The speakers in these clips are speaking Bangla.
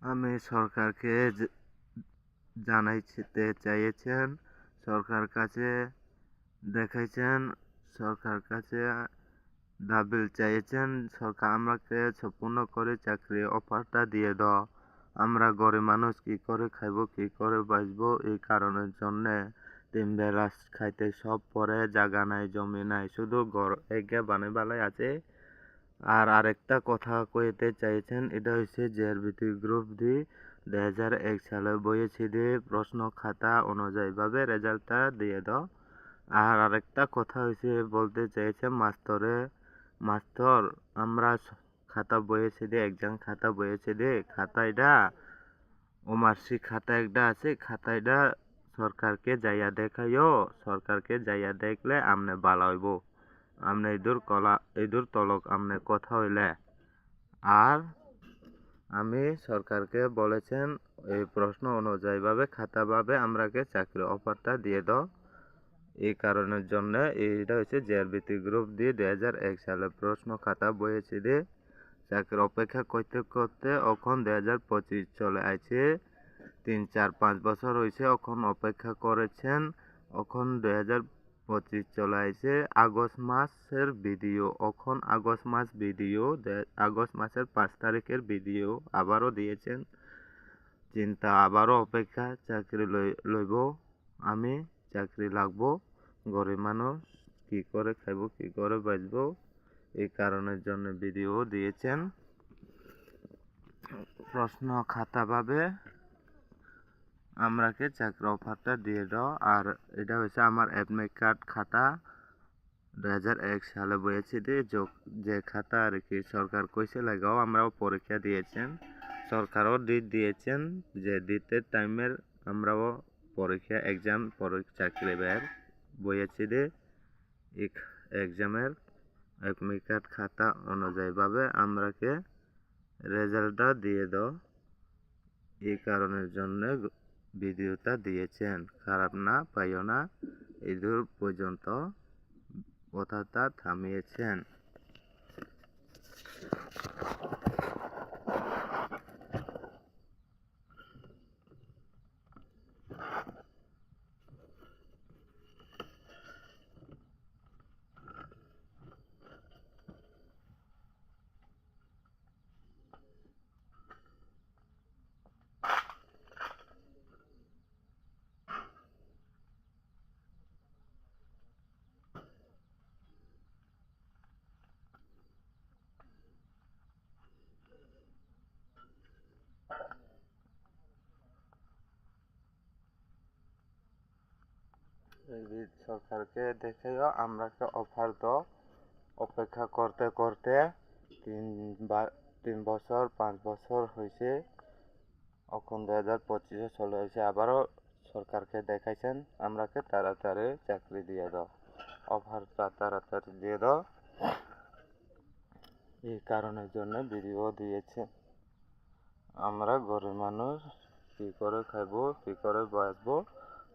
আমি সরকারকে জানাইতে চাইছেন, সরকার কাছে দেখাইছেন, সরকার কাছে দাবি চাইছেন, সরকার আমাকে সম্পূর্ণ করে চাকরি অফারটা দিয়ে দাও। আমরা গরিব মানুষ কি করে খাইব, কি করে বাঁচবো, এই কারণের জন্যে 3 বেলা খাইতে সব পরে, জায়গা নাই, জমি নাই, শুধু ঘর একে বানাই আছে। আর আরেকটা কথা কইতে চাইছেন, এটা হচ্ছে জেআরবিটি গ্রুপ ডি 2001 সালে বইয়েছি দিয়ে প্রশ্ন খাতা অনুযায়ী ভাবে রেজাল্টটা দিয়ে দাও। আর আরেকটা কথা হচ্ছে বলতে চাইছে মাস্তর আমরা খাতা বইয়েছি দিয়ে একজন খাতা বইয়েছি দিয়ে খাতাইটা ও মার্কশিট খাতা একটা আছে, খাতাইটা সরকারকে যাইয়া দেখাইও, সরকারকে যাইয়া দেখলে আমনে ভালো হইব, আমনে ইদুর তলক আমনে কথা হইলে। আর আমি সরকারকে বলেছেন এই প্রশ্ন অনুযায়ী ভাবে খাতা ভাবে আমরাকে চাকরি অফারটা দিয়ে দাও। এই কারণের জন্য এইটা হচ্ছে জেআরবিটি গ্রুপ দিয়ে 2001 সালে প্রশ্ন খাতা বইয়েছে দিয়ে চাকরির অপেক্ষা করতে করতে এখন 2025 চলে আছে। 3, 4, 5 বছর হয়েছে এখন অপেক্ষা করেছেন। এখন 2025 চলে আসে। আগস্ট মাসের ভিডিও, এখন আগস্ট মাস ভিডিও, আগস্ট মাসের 5 তারিখের ভিডিও আবারও দিয়েছেন। চিন্তা আবারও অপেক্ষা, চাকরি লইব, আমি চাকরি লাগবো, গরিব মানুষ কি করে খাইব, কি করে বাঁচবো, এই কারণের জন্য ভিডিও দিয়েছেন। প্রশ্ন খাতা ভাবে আমরাকে চাকরি অফারটা দিয়ে দাও। আর এটা হচ্ছে আমার অ্যাডমিট কার্ড খাতা 2001 সালে বইয়েছি দিয়ে যে খাতা আর কি সরকার কইছে লাগাও, আমরাও পরীক্ষা দিয়েছেন, সরকারও ডেট দিয়েছেন যে ডেটের টাইমের আমরাও পরীক্ষা এক্সাম চাকরি বের বইয়েছি দিয়ে এক্সামের অ্যাডমিট কার্ড খাতা অনুযায়ী ভাবে আমরাকে রেজাল্টটা দিয়ে দাও। এই কারণের জন্য ভিডিওটা দিয়েছেন, খারাপ না পাইও না। এই দূর পর্যন্ত কথাটা থামিয়েছেন। সরকারকে দেখাইও আমরাকে অফার দাও। অপেক্ষা করতে করতে 3 বছর 5 বছর হয়েছে, এখন 2025 চলে হয়েছে। আবারও সরকারকে দেখাইছেন আমরাকে তাড়াতাড়ি চাকরি দিয়ে দাও, অফারটা তাড়াতাড়ি দিয়ে দাও। এই কারণের জন্য ভিডিও দিয়েছে। আমরা গরিব মানুষ কি করে খাইব, কি করে বাঁচবো,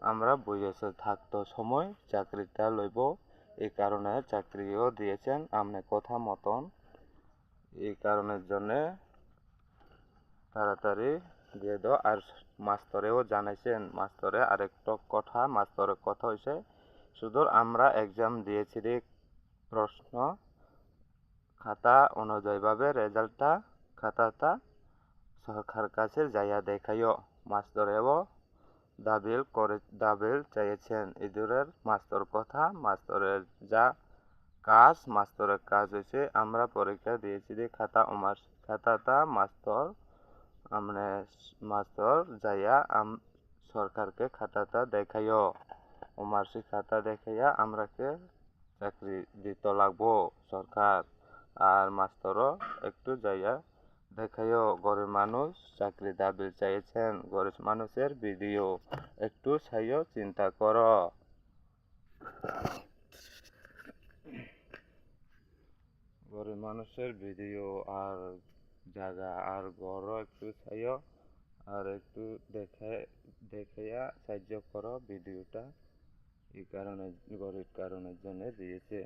আমরা বয়সে থাকতো সময় চাকরিটা লইব। এই কারণে চাকরিও দিয়েছেন আপনি কথা মতন। এই কারণের জন্যে তাড়াতাড়ি দিয়ে দাও। আর মাস্তরেও জানাইছেন, মাস্তরে আরেকটা কথা, মাস্তরের কথা হয়েছে শুধু আমরা এক্সাম দিয়েছি প্রশ্ন খাতা অনুযায়ী ভাবে রেজাল্টটা খাতাটা সরকার কাছে যাইয়া দেখাইও। মাস্তরেও দাবিল চাইছেন ইঁদুরের মাস্তর কথা। মাস্তরের যা কাজ, মাস্তরের কাজ হয়েছে আমরা পরীক্ষা দিয়েছি খাতাটা মাস্তর যাইয়া সরকারকে খাতাটা দেখাইও, ও মার্কশিট খাতা দেখাইয়া আমরাকে চাকরি দিতে লাগবো সরকার। আর মাস্তরও একটু যাইয়া দেখাইও, গরিব মানুষ চাকরি দাবি চাইছেন, গরিব মানুষের ভিডিও একটু চাইও, চিন্তা করো। গরিব মানুষের ভিডিও আর জায়গা আর ঘরও একটু চাইও, আর একটু দেখাইয়া সাহায্য করো ভিডিওটা। এই কারণে গরিব কারণের জন্য দিয়েছে।